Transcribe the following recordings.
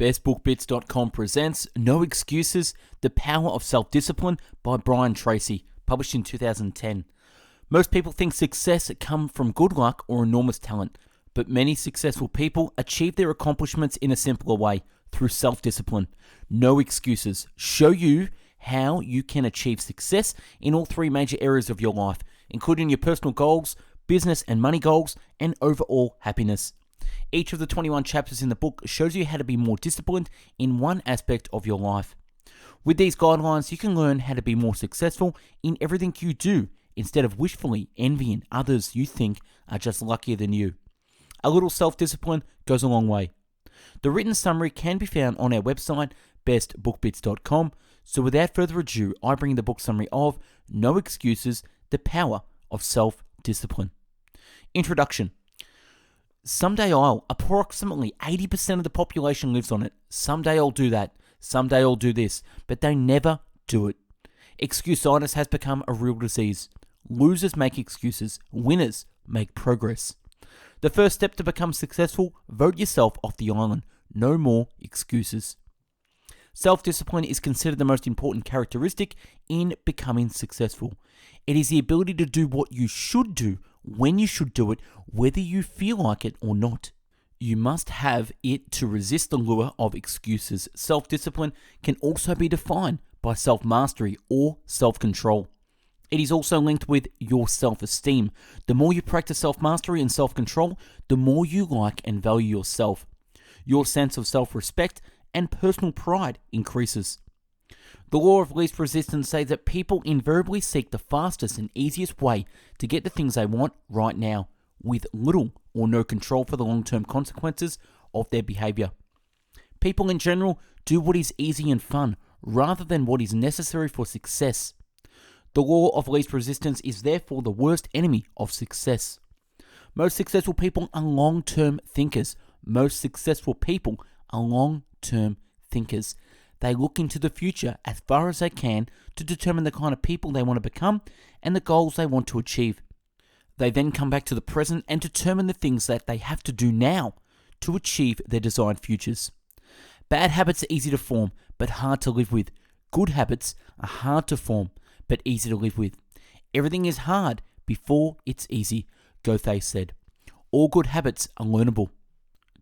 bestbookbits.com presents No Excuses, The Power of Self-Discipline by Brian Tracy, published in 2010. Most people think success comes from good luck or enormous talent, but many successful people achieve their accomplishments in a simpler way, through self-discipline. No Excuses show you how you can achieve success in all three major areas of your life, including your personal goals, business and money goals, and overall happiness. Each of the 21 chapters in the book shows you how to be more disciplined in one aspect of your life. With these guidelines, you can learn how to be more successful in everything you do, instead of wishfully envying others you think are just luckier than you. A little self-discipline goes a long way. The written summary can be found on our website, bestbookbits.com. So without further ado, I bring the book summary of No Excuses, The Power of Self-Discipline. Introduction. Someday approximately 80% of the population lives on it. Someday I'll do that. Someday I'll do this. But they never do it. Excusitis has become a real disease. Losers make excuses. Winners make progress. The first step to become successful, vote yourself off the island. No more excuses. Self-discipline is considered the most important characteristic in becoming successful. It is the ability to do what you should do, when you should do it, whether you feel like it or not. You must have it to resist the lure of excuses. Self-discipline can also be defined by self-mastery or self-control. It is also linked with your self-esteem. The more you practice self-mastery and self-control, the more you like and value yourself. Your sense of self-respect and personal pride increases. The law of least resistance says that people invariably seek the fastest and easiest way to get the things they want right now, with little or no control for the long-term consequences of their behavior. People in general do what is easy and fun, rather than what is necessary for success. The law of least resistance is therefore the worst enemy of success. Most successful people are long-term thinkers. Most successful people are long-term thinkers. They look into the future as far as they can to determine the kind of people they want to become and the goals they want to achieve. They then come back to the present and determine the things that they have to do now to achieve their desired futures. Bad habits are easy to form, but hard to live with. Good habits are hard to form, but easy to live with. Everything is hard before it's easy, Goethe said. All good habits are learnable.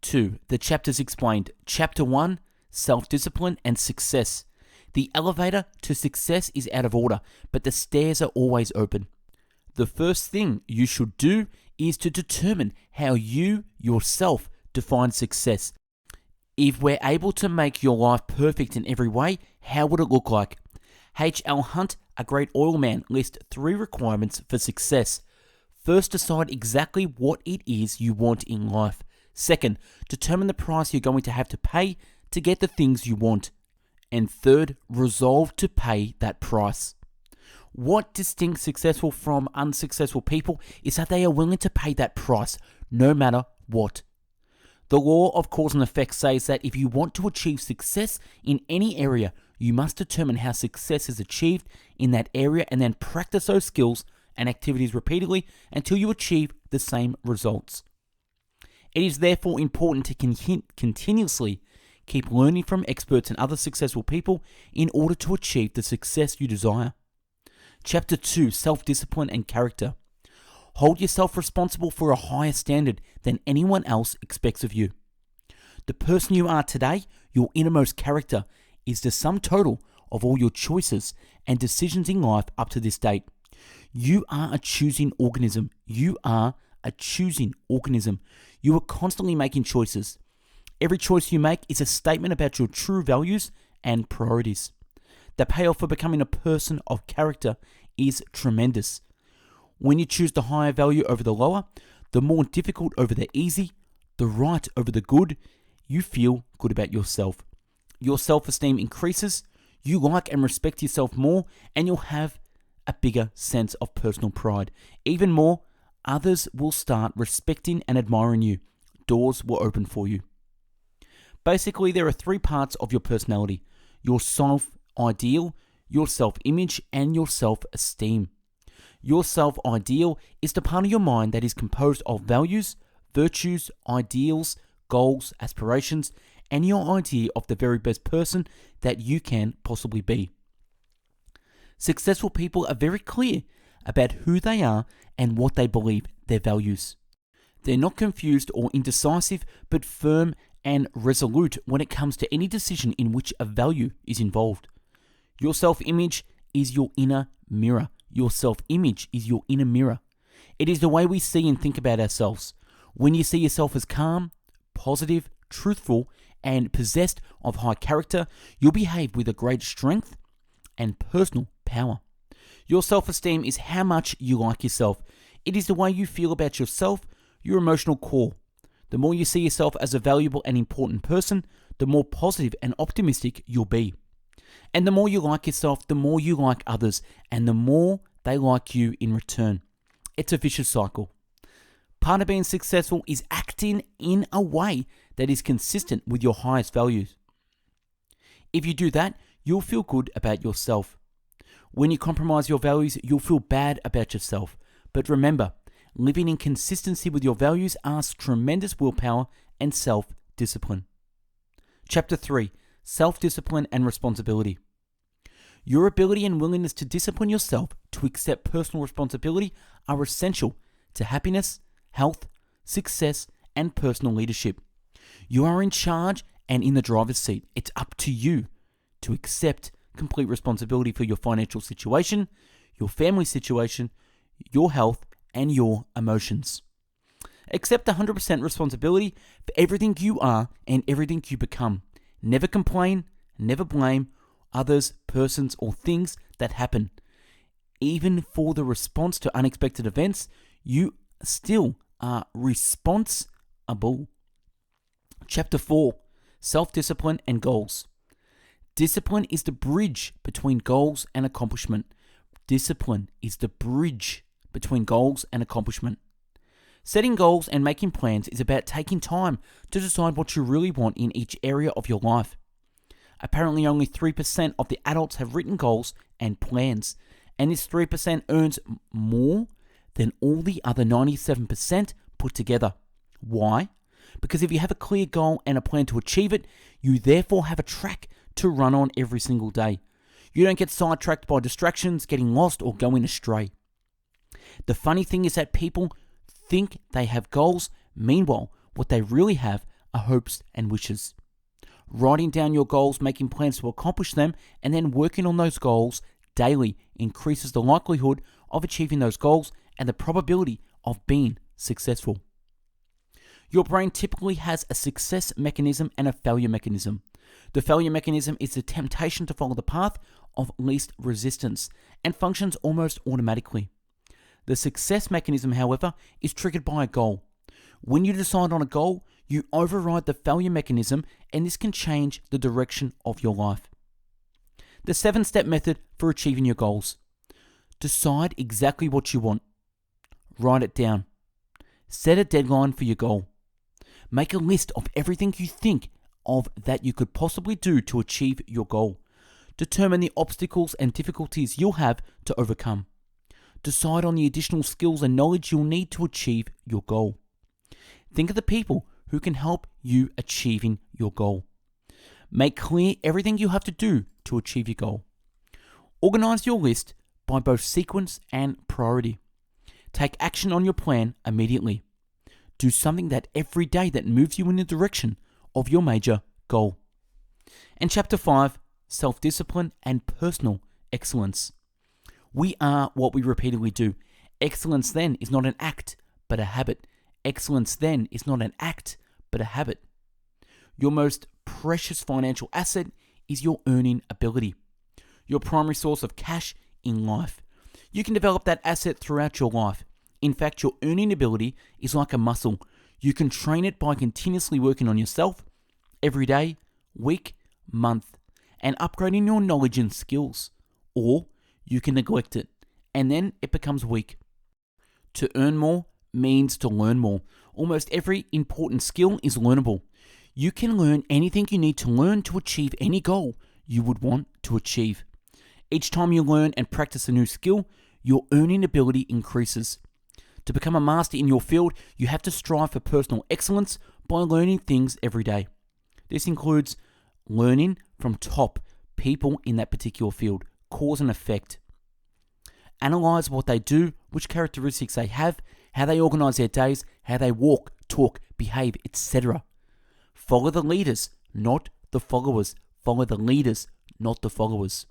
2. The chapters explained. Chapter 1, Self-Discipline and Success. The elevator to success is out of order, but the stairs are always open. The first thing you should do is to determine how you yourself define success. If we're able to make your life perfect in every way, how would it look like? H.L. Hunt, a great oil man, lists 3 requirements for success. First, decide exactly what it is you want in life. Second, determine the price you're going to have to pay to get the things you want. And third, resolve to pay that price. What distinguishes successful from unsuccessful people is that they are willing to pay that price, no matter what. The law of cause and effect says that if you want to achieve success in any area, you must determine how success is achieved in that area and then practice those skills and activities repeatedly until you achieve the same results. It is therefore important to continuously keep learning from experts and other successful people in order to achieve the success you desire. Chapter 2, Self-Discipline and Character. Hold yourself responsible for a higher standard than anyone else expects of you. The person you are today, your innermost character, is the sum total of all your choices and decisions in life up to this date. You are a choosing organism. You are a choosing organism. You are constantly making choices. Every choice you make is a statement about your true values and priorities. The payoff for becoming a person of character is tremendous. When you choose the higher value over the lower, the more difficult over the easy, the right over the good, you feel good about yourself. Your self-esteem increases, you like and respect yourself more, and you'll have a bigger sense of personal pride. Even more, others will start respecting and admiring you. Doors will open for you. Basically, there are 3 parts of your personality: your self-ideal, your self-image, and your self-esteem. Your self-ideal is the part of your mind that is composed of values, virtues, ideals, goals, aspirations, and your idea of the very best person that you can possibly be. Successful people are very clear about who they are and what they believe, their values. They're not confused or indecisive, but firm and resolute when it comes to any decision in which a value is involved. Your self-image is your inner mirror. Your self-image is your inner mirror. It is the way we see and think about ourselves. When you see yourself as calm, positive, truthful, and possessed of high character, you'll behave with a great strength and personal power. Your self-esteem is how much you like yourself. It is the way you feel about yourself, your emotional core. The more you see yourself as a valuable and important person, the more positive and optimistic you'll be. And the more you like yourself, the more you like others, and the more they like you in return. It's a vicious cycle. Part of being successful is acting in a way that is consistent with your highest values. If you do that, you'll feel good about yourself. When you compromise your values, you'll feel bad about yourself. But remember, living in consistency with your values asks tremendous willpower and self-discipline. Chapter 3. Self-discipline and responsibility. Your ability and willingness to discipline yourself to accept personal responsibility are essential to happiness, health, success, and personal leadership. You are in charge and in the driver's seat. It's up to you to accept complete responsibility for your financial situation, your family situation, your health, and your emotions. Accept 100% responsibility for everything you are and everything you become. Never complain, never blame others, persons, or things that happen. Even for the response to unexpected events, you still are responsible. Chapter 4. Self-discipline and goals. Discipline is the bridge between goals and accomplishment. Discipline is the bridge between goals and accomplishment. Setting goals and making plans is about taking time to decide what you really want in each area of your life. Apparently only 3% of the adults have written goals and plans, and this 3% earns more than all the other 97% put together. Why? Because if you have a clear goal and a plan to achieve it, you therefore have a track to run on every single day. You don't get sidetracked by distractions, getting lost, or going astray. The funny thing is that people think they have goals. Meanwhile, what they really have are hopes and wishes. Writing down your goals, making plans to accomplish them, and then working on those goals daily increases the likelihood of achieving those goals and the probability of being successful. Your brain typically has a success mechanism and a failure mechanism. The failure mechanism is the temptation to follow the path of least resistance and functions almost automatically. The success mechanism, however, is triggered by a goal. When you decide on a goal, you override the failure mechanism, and this can change the direction of your life. The 7-step method for achieving your goals. Decide exactly what you want. Write it down. Set a deadline for your goal. Make a list of everything you think of that you could possibly do to achieve your goal. Determine the obstacles and difficulties you'll have to overcome. Decide on the additional skills and knowledge you'll need to achieve your goal. Think of the people who can help you achieving your goal. Make clear everything you have to do to achieve your goal. Organize your list by both sequence and priority. Take action on your plan immediately. Do something that every day that moves you in the direction of your major goal. And Chapter 5, Self-discipline and personal excellence. We are what we repeatedly do. Excellence then is not an act, but a habit. Excellence then is not an act, but a habit. Your most precious financial asset is your earning ability, your primary source of cash in life. You can develop that asset throughout your life. In fact, your earning ability is like a muscle. You can train it by continuously working on yourself every day, week, month, and upgrading your knowledge and skills. Or you can neglect it, and then it becomes weak. To earn more means to learn more. Almost every important skill is learnable. You can learn anything you need to learn to achieve any goal you would want to achieve. Each time you learn and practice a new skill, your earning ability increases. To become a master in your field, you have to strive for personal excellence by learning things every day. This includes learning from top people in that particular field, cause and effect. Analyze what they do, which characteristics they have, how they organize their days, how they walk, talk, behave, etc. Follow the leaders, not the followers. Follow the leaders, not the followers.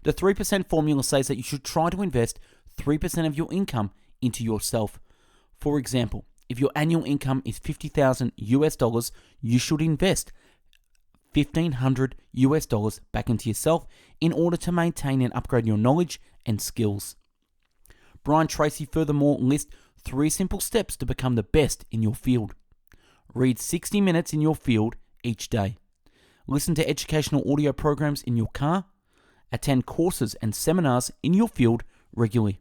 The 3% formula says that you should try to invest 3% of your income into yourself. For example, if your annual income is $50,000 US, you should invest $1,500 US back into yourself in order to maintain and upgrade your knowledge and skills. Brian Tracy furthermore lists 3 simple steps to become the best in your field. Read 60 minutes in your field each day. Listen to educational audio programs in your car. Attend courses and seminars in your field regularly.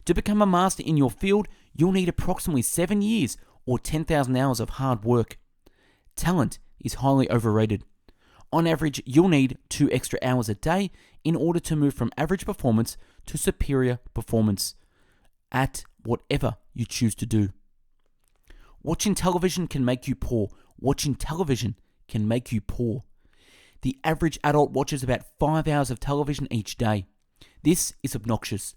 To become a master in your field, you'll need approximately 7 years or 10,000 hours of hard work. Talent is highly overrated. On average, you'll need 2 extra hours a day in order to move from average performance to superior performance at whatever you choose to do. Watching television can make you poor. Watching television can make you poor. The average adult watches about 5 hours of television each day. This is obnoxious.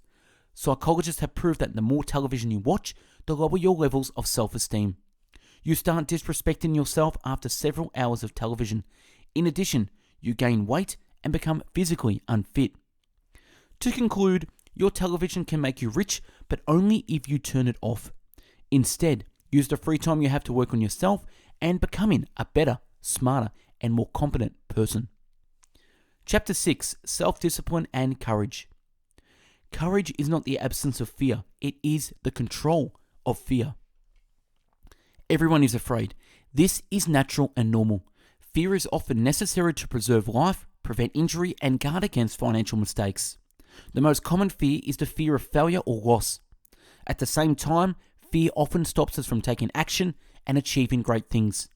Psychologists have proved that the more television you watch, the lower your levels of self-esteem. You start disrespecting yourself after several hours of television. In addition, you gain weight and become physically unfit. To conclude, your television can make you rich, but only if you turn it off. Instead, use the free time you have to work on yourself and becoming a better, smarter, and more competent person. Chapter 6, Self-Discipline and Courage. Courage is not the absence of fear, it is the control of fear. Everyone is afraid. This is natural and normal. Fear is often necessary to preserve life, prevent injury, and guard against financial mistakes. The most common fear is the fear of failure or loss. At the same time, fear often stops us from taking action and achieving great things.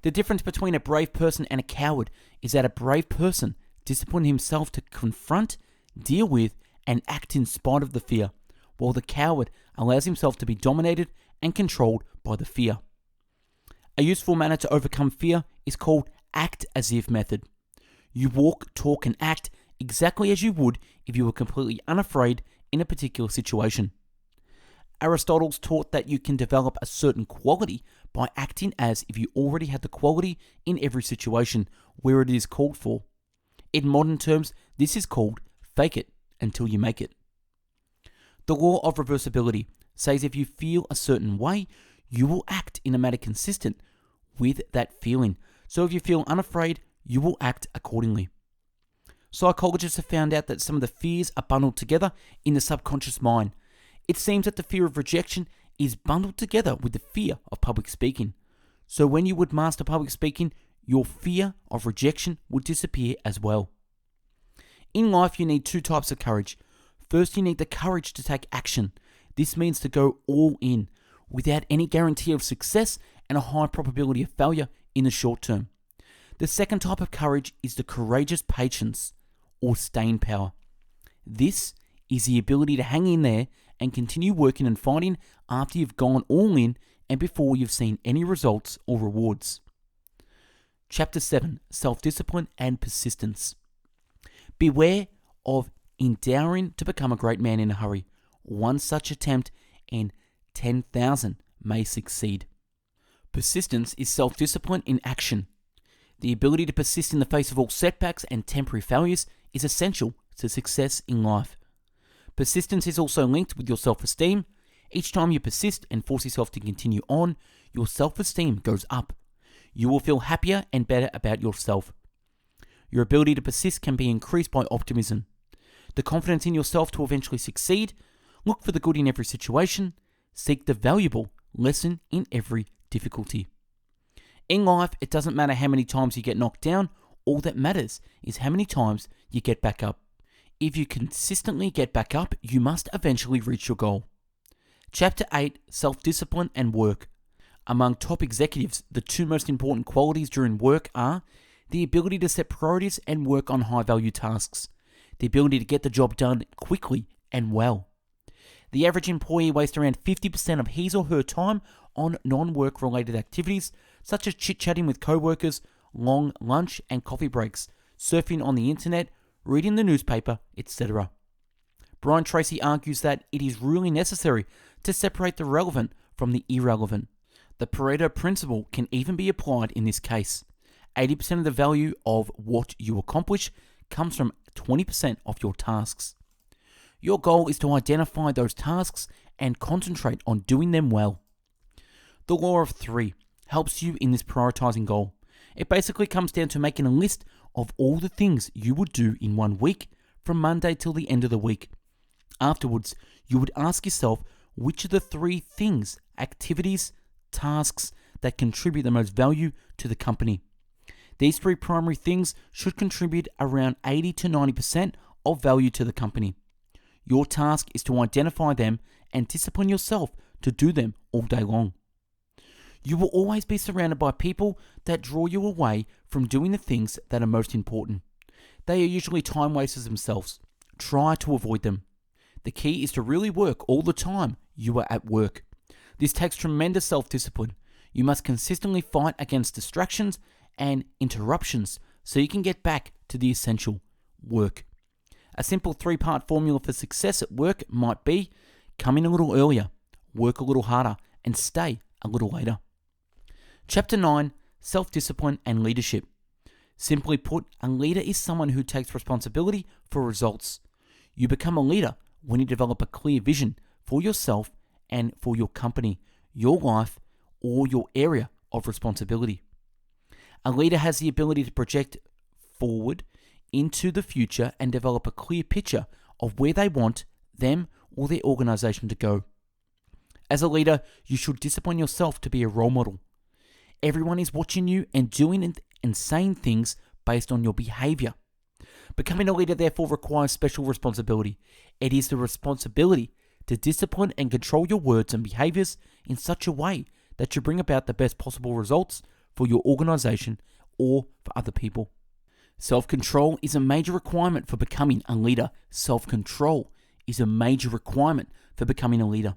The difference between a brave person and a coward is that a brave person disciplines himself to confront, deal with, and act in spite of the fear, while the coward allows himself to be dominated and controlled by the fear. A useful manner to overcome fear is called act as if method. You walk, talk, and act exactly as you would if you were completely unafraid in a particular situation. Aristotle taught that you can develop a certain quality by acting as if you already had the quality in every situation where it is called for. In modern terms, this is called fake it until you make it. The law of reversibility says if you feel a certain way, you will act in a manner consistent with that feeling. So if you feel unafraid, you will act accordingly. Psychologists have found out that some of the fears are bundled together in the subconscious mind. It seems that the fear of rejection is bundled together with the fear of public speaking. So when you would master public speaking, your fear of rejection would disappear as well. In life, you need 2 types of courage. First, you need the courage to take action. This means to go all in, without any guarantee of success and a high probability of failure in the short term. The second type of courage is the courageous patience, or staying power. This is the ability to hang in there and continue working and fighting after you've gone all in and before you've seen any results or rewards. Chapter 7, Self-Discipline and Persistence. Beware of endeavoring to become a great man in a hurry. One such attempt and 10,000 may succeed. Persistence is self-discipline in action. The ability to persist in the face of all setbacks and temporary failures is essential to success in life. Persistence is also linked with your self-esteem. Each time you persist and force yourself to continue on, your self-esteem goes up. You will feel happier and better about yourself. Your ability to persist can be increased by optimism. The confidence in yourself to eventually succeed. Look for the good in every situation. Seek the valuable lesson in every difficulty. In life, it doesn't matter how many times you get knocked down. All that matters is how many times you get back up. If you consistently get back up, you must eventually reach your goal. Chapter 8, Self-Discipline and Work. Among top executives, the 2 most important qualities during work are the ability to set priorities and work on high-value tasks, the ability to get the job done quickly and well. The average employee wastes around 50% of his or her time on non-work related activities such as chit-chatting with co-workers, long lunch and coffee breaks, surfing on the internet, reading the newspaper, etc. Brian Tracy argues that it is really necessary to separate the relevant from the irrelevant. The Pareto principle can even be applied in this case. 80% of the value of what you accomplish comes from 20% of your tasks. Your goal is to identify those tasks and concentrate on doing them well. The law of 3 helps you in this prioritizing goal. It basically comes down to making a list of all the things you would do in 1 week from Monday till the end of the week. Afterwards, you would ask yourself which of the 3 things, activities, tasks that contribute the most value to the company. These 3 primary things should contribute around 80 to 90% of value to the company. Your task is to identify them and discipline yourself to do them all day long. You will always be surrounded by people that draw you away from doing the things that are most important. They are usually time wasters themselves. Try to avoid them. The key is to really work all the time you are at work. This takes tremendous self-discipline. You must consistently fight against distractions and interruptions so you can get back to the essential, work. A simple 3-part formula for success at work might be: come in a little earlier, work a little harder, and stay a little later. Chapter 9, Self-Discipline and Leadership. Simply put, a leader is someone who takes responsibility for results. You become a leader when you develop a clear vision for yourself and for your company, your life, or your area of responsibility. A leader has the ability to project forward into the future and develop a clear picture of where they want them or their organization to go. As a leader, you should discipline yourself to be a role model. Everyone is watching you and doing and saying things based on your behavior. Becoming a leader therefore requires special responsibility. It is the responsibility to discipline and control your words and behaviors in such a way that you bring about the best possible results for your organization or for other people. Self-control is a major requirement for becoming a leader. Self-control is a major requirement for becoming a leader.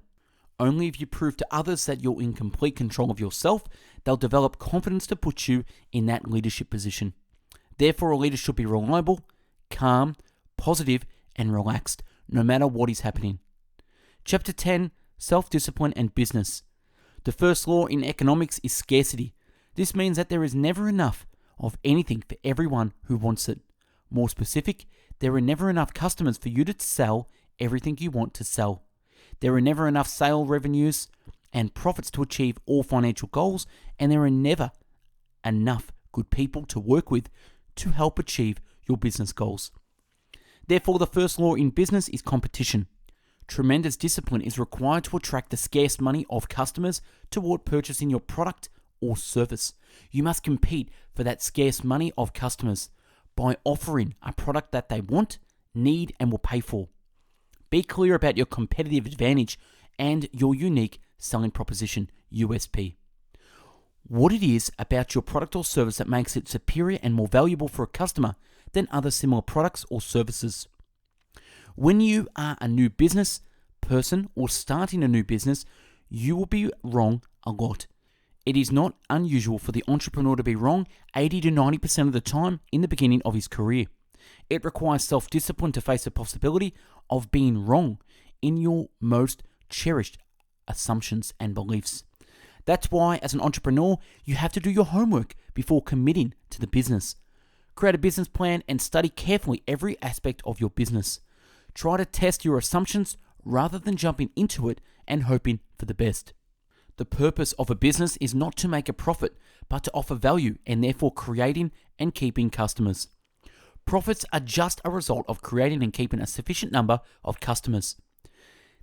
Only if you prove to others that you're in complete control of yourself, they'll develop confidence to put you in that leadership position. Therefore, a leader should be reliable, calm, positive, and relaxed, no matter what is happening. Chapter 10, Self-Discipline and Business. The first law in economics is scarcity. This means that there is never enough of anything for everyone who wants it. More specific, there are never enough customers for you to sell everything you want to sell. There are never enough sale revenues and profits to achieve all financial goals, and there are never enough good people to work with to help achieve your business goals. Therefore, the first law in business is competition. Tremendous discipline is required to attract the scarce money of customers toward purchasing your product or service. You must compete for that scarce money of customers by offering a product that they want, need, and will pay for. Be clear about your competitive advantage and your unique selling proposition, USP. What it is about your product or service that makes it superior and more valuable for a customer than other similar products or services. When you are a new business person or starting a new business, you will be wrong a lot. It is not unusual for the entrepreneur to be wrong 80 to 90% of the time in the beginning of his career. It requires self-discipline to face the possibility of being wrong in your most cherished assumptions and beliefs. That's why, as an entrepreneur, you have to do your homework before committing to the business. Create a business plan and study carefully every aspect of your business. Try to test your assumptions rather than jumping into it and hoping for the best. The purpose of a business is not to make a profit, but to offer value and therefore creating and keeping customers. Profits are just a result of creating and keeping a sufficient number of customers.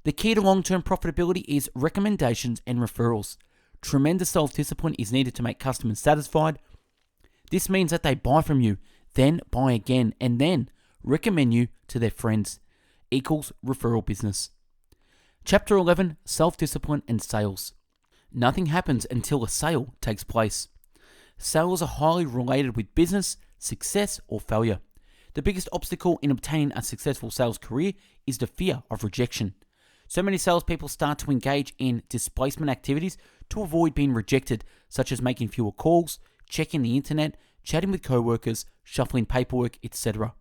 The key to long-term profitability is recommendations and referrals. Tremendous self-discipline is needed to make customers satisfied. This means that they buy from you, then buy again, and then recommend you to their friends. Equals referral business. Chapter 11, Self-Discipline and Sales. Nothing happens until a sale takes place. Sales are highly related with business, success, or failure. The biggest obstacle in obtaining a successful sales career is the fear of rejection. So many salespeople start to engage in displacement activities to avoid being rejected, such as making fewer calls, checking the internet, chatting with co-workers, shuffling paperwork, etc.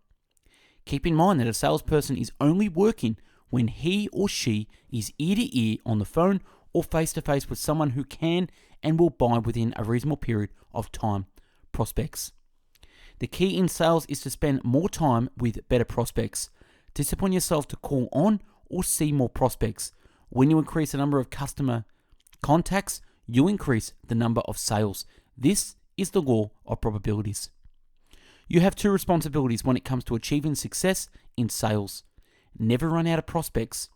Keep in mind that a salesperson is only working when he or she is ear to ear on the phone or face to face with someone who can and will buy within a reasonable period of time. Prospects. The key in sales is to spend more time with better prospects. Discipline yourself to call on or see more prospects. When you increase the number of customer contacts, you increase the number of sales. This is the law of probabilities. You have two responsibilities when it comes to achieving success in sales. Never run out of prospects.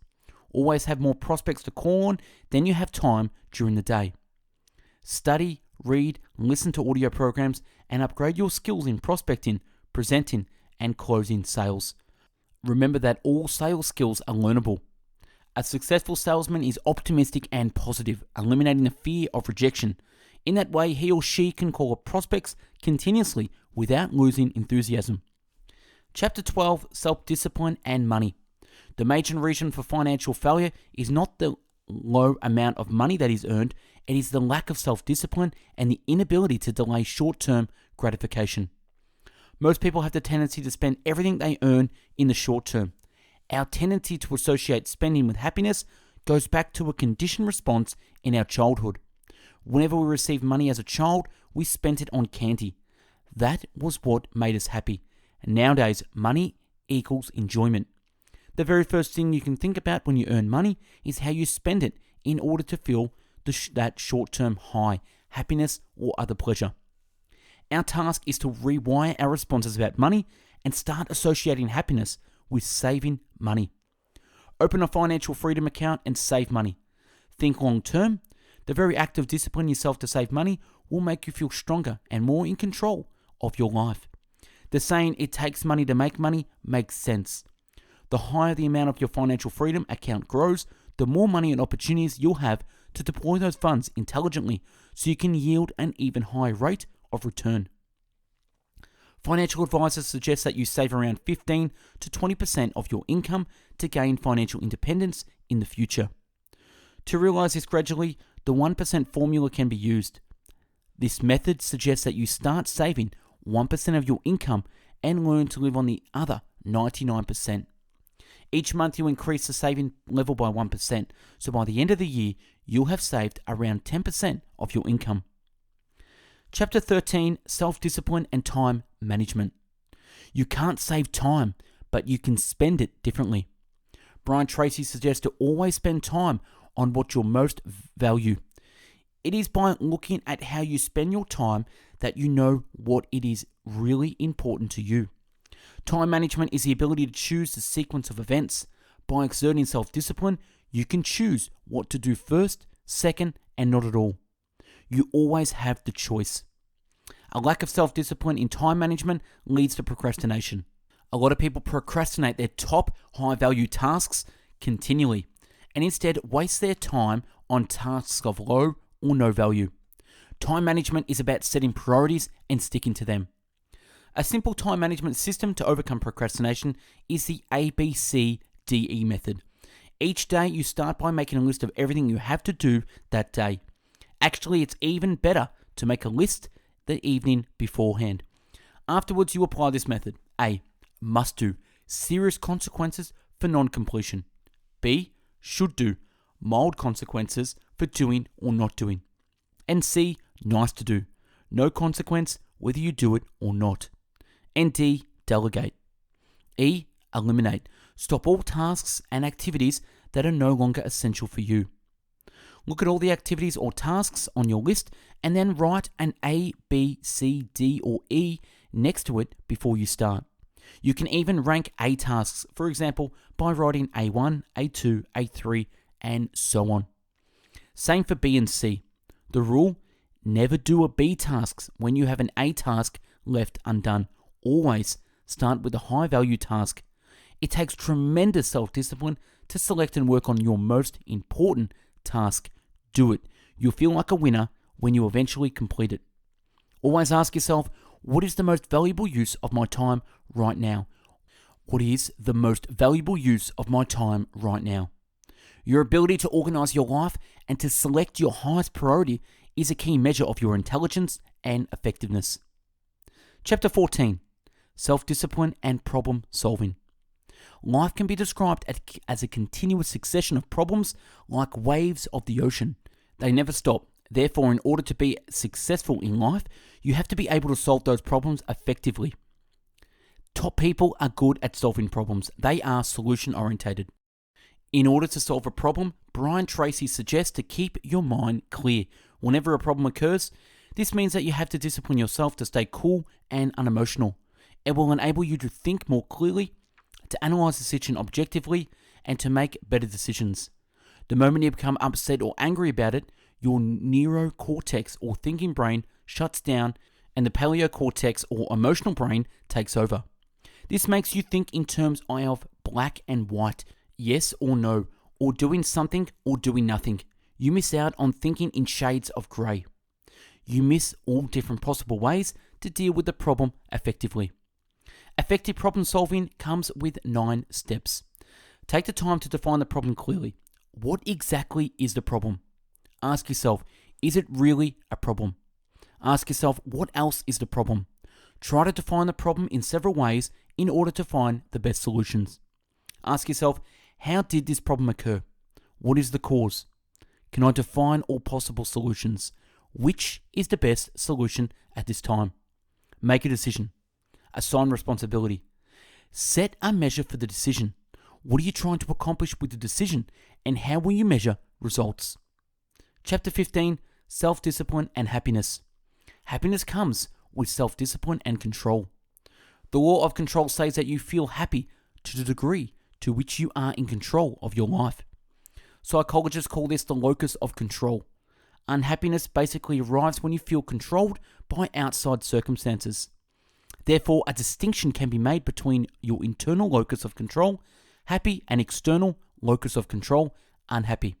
Always have more prospects to call on than you have time during the day. Study, read, listen to audio programs, and upgrade your skills in prospecting, presenting, and closing sales. Remember that all sales skills are learnable. A successful salesman is optimistic and positive, eliminating the fear of rejection. In that way, he or she can call up prospects continuously without losing enthusiasm. Chapter 12, Self-Discipline and Money. The major reason for financial failure is not the low amount of money that is earned, it is the lack of self-discipline and the inability to delay short-term gratification. Most people have the tendency to spend everything they earn in the short term. Our tendency to associate spending with happiness goes back to a conditioned response in our childhood. Whenever we received money as a child, we spent it on candy. That was what made us happy. And nowadays, money equals enjoyment. The very first thing you can think about when you earn money is how you spend it in order to feel that short-term high, happiness, or other pleasure. Our task is to rewire our responses about money and start associating happiness with saving money. Open a financial freedom account and save money. Think long-term. The very act of disciplining yourself to save money will make you feel stronger and more in control of your life. The saying, "it takes money to make money," makes sense. The higher the amount of your financial freedom account grows, the more money and opportunities you'll have to deploy those funds intelligently so you can yield an even higher rate of return. Financial advisors suggest that you save around 15 to 20% of your income to gain financial independence in the future. To realize this gradually, the 1% formula can be used. This method suggests that you start saving 1% of your income and learn to live on the other 99%. Each month you increase the saving level by 1%, so by the end of the year, you'll have saved around 10% of your income. Chapter 13, Self-Discipline and Time Management. You can't save time, but you can spend it differently. Brian Tracy suggests to always spend time on what you most value. It is by looking at how you spend your time that you know what it is really important to you. Time management is the ability to choose the sequence of events. By exerting self-discipline, you can choose what to do first, second, and not at all. You always have the choice. A lack of self-discipline in time management leads to procrastination. A lot of people procrastinate their top high-value tasks continually and instead waste their time on tasks of low or no value. Time management is about setting priorities and sticking to them. A simple time management system to overcome procrastination is the ABCDE method. Each day you start by making a list of everything you have to do that day. Actually, it's even better to make a list the evening beforehand. Afterwards, you apply this method. A. Must do. Serious consequences for non-completion. B. Should do. Mild consequences for doing or not doing. And C. Nice to do. No consequence whether you do it or not. And D. Delegate. E. Eliminate. Stop all tasks and activities that are no longer essential for you. Look at all the activities or tasks on your list and then write an A, B, C, D, or E next to it before you start. You can even rank A tasks, for example, by writing A1, A2, A3, and so on. Same for B and C. The rule: never do a B task when you have an A task left undone. Always start with a high-value task. It takes tremendous self-discipline to select and work on your most important task. Do it. You'll feel like a winner when you eventually complete it. Always ask yourself, what is the most valuable use of my time right now? What is the most valuable use of my time right now? Your ability to organize your life and to select your highest priority is a key measure of your intelligence and effectiveness. Chapter 14. Self-discipline and problem solving. Life can be described as a continuous succession of problems like waves of the ocean. They never stop. Therefore, in order to be successful in life, you have to be able to solve those problems effectively. Top people are good at solving problems. They are solution-orientated. In order to solve a problem, Brian Tracy suggests to keep your mind clear. Whenever a problem occurs, this means that you have to discipline yourself to stay cool and unemotional. It will enable you to think more clearly, to analyze the situation objectively, and to make better decisions. The moment you become upset or angry about it, your neurocortex or thinking brain shuts down and the paleocortex or emotional brain takes over. This makes you think in terms of black and white, yes or no, or doing something or doing nothing. You miss out on thinking in shades of grey. You miss all different possible ways to deal with the problem effectively. Effective problem solving comes with 9 steps. Take the time to define the problem clearly. What exactly is the problem? Ask yourself, is it really a problem? Ask yourself, what else is the problem? Try to define the problem in several ways in order to find the best solutions. Ask yourself, how did this problem occur? What is the cause? Can I define all possible solutions? Which is the best solution at this time? Make a decision. Assign responsibility. Set a measure for the decision. What are you trying to accomplish with the decision, and how will you measure results? Chapter 15, Self-discipline and happiness. Happiness comes with self-discipline and control. The law of control says that you feel happy to the degree to which you are in control of your life. Psychologists call this the locus of control. Unhappiness basically arrives when you feel controlled by outside circumstances. Therefore, a distinction can be made between your internal locus of control, happy, and external locus of control, unhappy.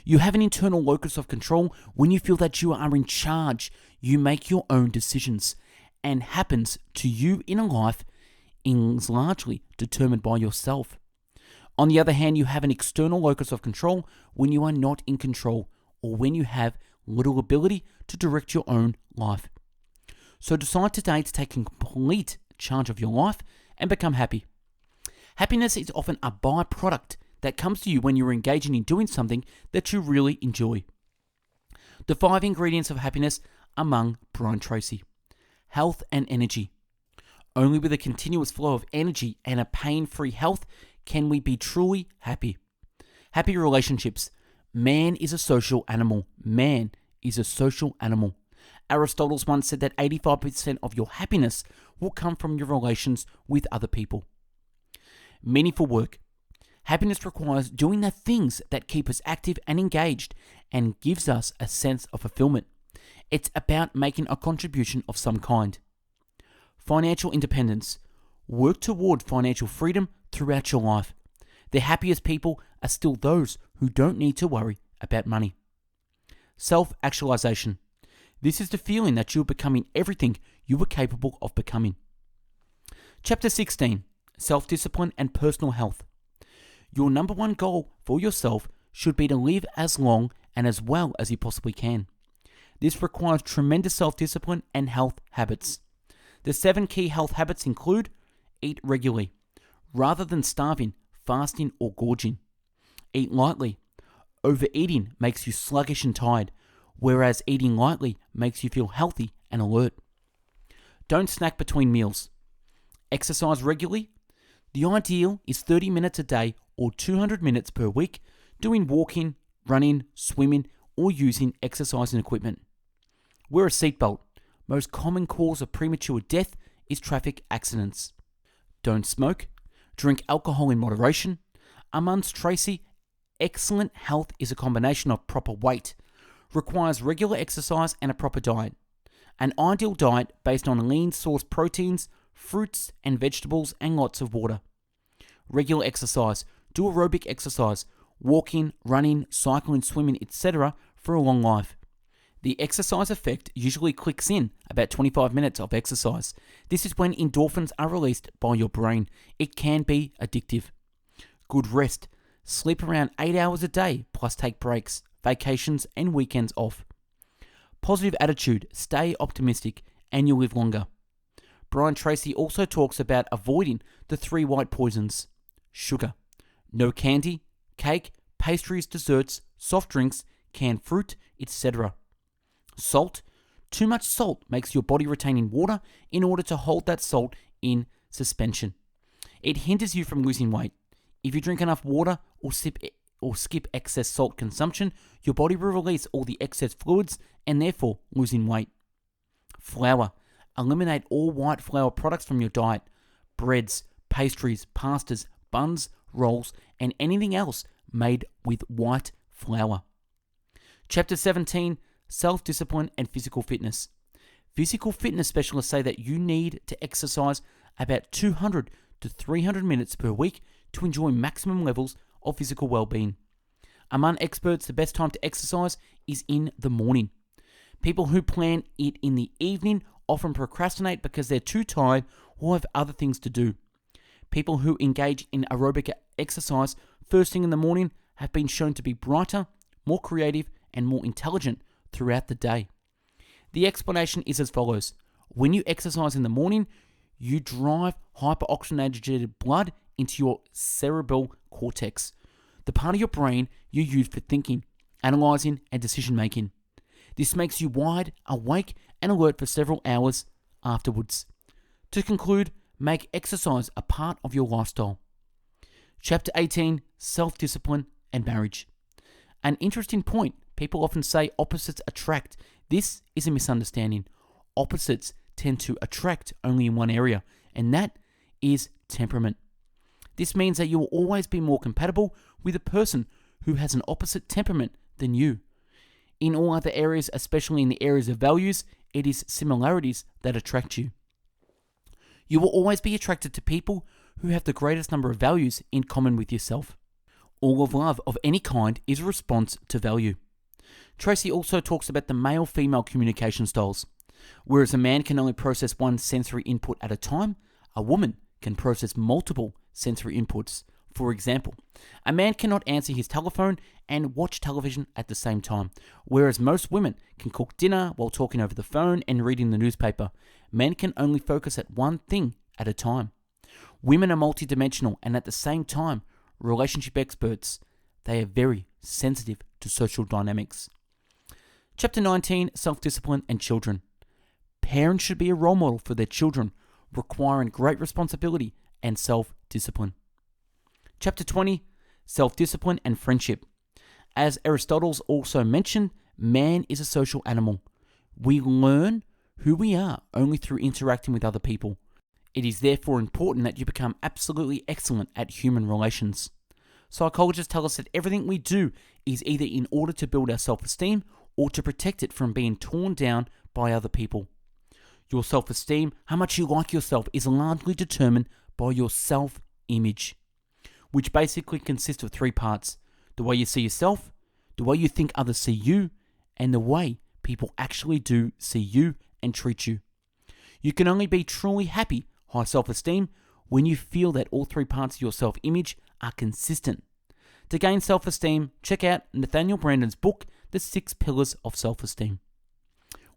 You have an internal locus of control when you feel that you are in charge, you make your own decisions, and happens to you in a life is largely determined by yourself. On the other hand, you have an external locus of control when you are not in control, or when you have little ability to direct your own life. So decide today to take complete charge of your life and become happy. Happiness is often a byproduct that comes to you when you're engaging in doing something that you really enjoy. The 5 ingredients of happiness among Brian Tracy. Health and energy. Only with a continuous flow of energy and a pain-free health can we be truly happy. Happy relationships. Man is a social animal. Man is a social animal. Aristotle once said that 85% of your happiness will come from your relations with other people. Meaningful work. Happiness requires doing the things that keep us active and engaged and gives us a sense of fulfillment. It's about making a contribution of some kind. Financial independence. Work toward financial freedom throughout your life. The happiest people are still those who don't need to worry about money. Self-actualization. This is the feeling that you're becoming everything you were capable of becoming. Chapter 16. Self-discipline and personal health. Your number one goal for yourself should be to live as long and as well as you possibly can. This requires tremendous self-discipline and health habits. The 7 key health habits include: eat regularly, rather than starving, fasting, or gorging. Eat lightly. Overeating makes you sluggish and tired, whereas eating lightly makes you feel healthy and alert. Don't snack between meals. Exercise regularly. The ideal is 30 minutes a day or 200 minutes per week doing walking, running, swimming, or using exercising equipment. Wear a seatbelt. Most common cause of premature death is traffic accidents. Don't smoke. Drink alcohol in moderation. Amongst Tracy, excellent health is a combination of proper weight, requires regular exercise and a proper diet. An ideal diet based on lean source proteins, fruits and vegetables, and lots of water. Regular exercise. Do aerobic exercise, walking, running, cycling, swimming, etc. for a long life. The exercise effect usually clicks in about 25 minutes of exercise. This is when endorphins are released by your brain. It can be addictive. Good rest. Sleep around 8 hours a day, plus take breaks, vacations, and weekends off. Positive attitude, stay optimistic, and you'll live longer. Brian Tracy also talks about avoiding the 3 white poisons: sugar, no candy, cake, pastries, desserts, soft drinks, canned fruit, etc. Salt, too much salt makes your body retain water in order to hold that salt in suspension. It hinders you from losing weight. If you drink enough water or skip excess salt consumption, your body will release all the excess fluids and therefore losing weight. Flour. Eliminate all white flour products from your diet. Breads, pastries, pastas, buns, rolls, and anything else made with white flour. Chapter 17, Self-Discipline and Physical Fitness. Physical fitness specialists say that you need to exercise about 200 to 300 minutes per week to enjoy maximum levels of physical well-being. Among experts, the best time to exercise is in the morning. People who plan it in the evening often procrastinate because they're too tired or have other things to do. People who engage in aerobic exercise first thing in the morning have been shown to be brighter, more creative, and more intelligent throughout the day. The explanation is as follows. When you exercise in the morning, you drive hyperoxygenated blood into your cerebral cortex, the part of your brain you use for thinking, analyzing, and decision making. This makes you wide, awake, and alert for several hours afterwards. To conclude, make exercise a part of your lifestyle. Chapter 18, Self-Discipline and Marriage. An interesting point. People often say opposites attract. This is a misunderstanding. Opposites tend to attract only in one area, and that is temperament. This means that you will always be more compatible with a person who has an opposite temperament than you. In all other areas, especially in the areas of values, it is similarities that attract you. You will always be attracted to people who have the greatest number of values in common with yourself. All of love of any kind is a response to value. Tracy also talks about the male-female communication styles. Whereas a man can only process one sensory input at a time, a woman can process multiple sensory inputs. For example, a man cannot answer his telephone and watch television at the same time, whereas most women can cook dinner while talking over the phone and reading the newspaper. Men can only focus at one thing at a time. Women are multidimensional and at the same time, relationship experts. They are very sensitive to social dynamics. Chapter 19, Self-Discipline and Children. Parents should be a role model for their children, requiring great responsibility and self-discipline. Chapter 20, Self-Discipline and Friendship. As Aristotle also mentioned, man is a social animal. We learn who we are only through interacting with other people. It is therefore important that you become absolutely excellent at human relations. Psychologists tell us that everything we do is either in order to build our self-esteem or to protect it from being torn down by other people. Your self-esteem, how much you like yourself, is largely determined by your self-image, which basically consists of 3 parts: the way you see yourself, the way you think others see you, and the way people actually do see you and treat you. You can only be truly happy, high self-esteem, when you feel that all 3 parts of your self-image are consistent. To gain self-esteem, check out Nathaniel Branden's book, The 6 Pillars of Self-Esteem.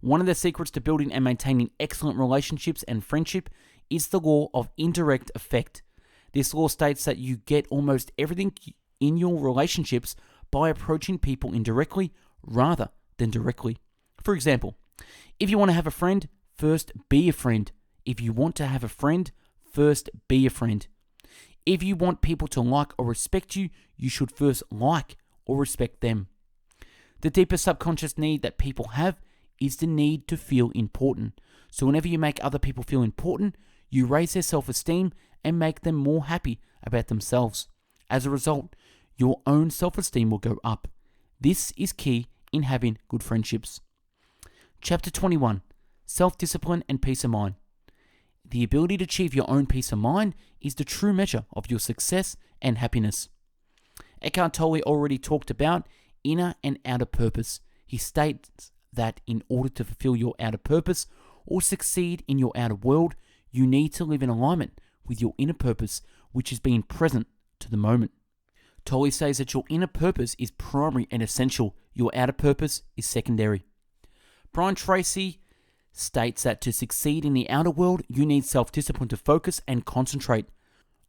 One of the secrets to building and maintaining excellent relationships and friendship is the law of indirect effect. This law states that you get almost everything in your relationships by approaching people indirectly rather than directly. For example, if you want to have a friend, first be a friend. If you want to have a friend, first be a friend. If you want people to like or respect you, you should first like or respect them. The deepest subconscious need that people have is the need to feel important. So whenever you make other people feel important, you raise their self-esteem and make them more happy about themselves. As a result, your own self-esteem will go up. This is key in having good friendships. Chapter 21, Self-Discipline and Peace of Mind. The ability to achieve your own peace of mind is the true measure of your success and happiness. Eckhart Tolle already talked about inner and outer purpose. He states that in order to fulfill your outer purpose or succeed in your outer world, you need to live in alignment with your inner purpose, which is being present to the moment. Tolle says that your inner purpose is primary and essential. Your outer purpose is secondary. Brian Tracy states that to succeed in the outer world, you need self-discipline to focus and concentrate.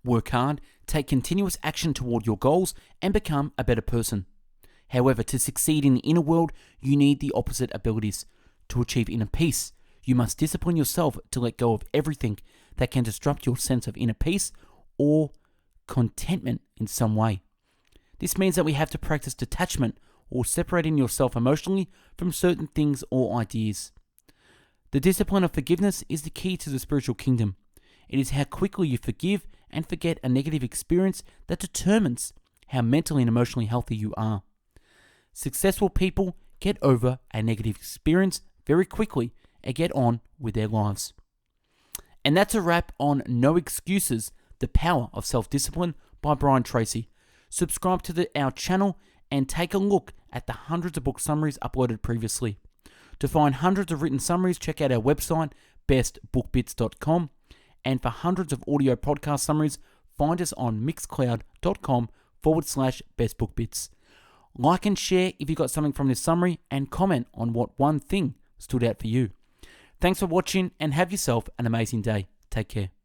Work hard, take continuous action toward your goals, and become a better person. However, to succeed in the inner world, you need the opposite abilities. To achieve inner peace, you must discipline yourself to let go of everything that can disrupt your sense of inner peace or contentment in some way. This means that we have to practice detachment or separating yourself emotionally from certain things or ideas. The discipline of forgiveness is the key to the spiritual kingdom. It is how quickly you forgive and forget a negative experience that determines how mentally and emotionally healthy you are. Successful people get over a negative experience very quickly and get on with their lives. And that's a wrap on No Excuses, The Power of Self-Discipline by Brian Tracy. Subscribe to our channel and take a look at the hundreds of book summaries uploaded previously. To find hundreds of written summaries, check out our website, bestbookbits.com. And for hundreds of audio podcast summaries, find us on mixcloud.com/bestbookbits. Like and share if you got something from this summary, and comment on what one thing stood out for you. Thanks for watching, and have yourself an amazing day. Take care.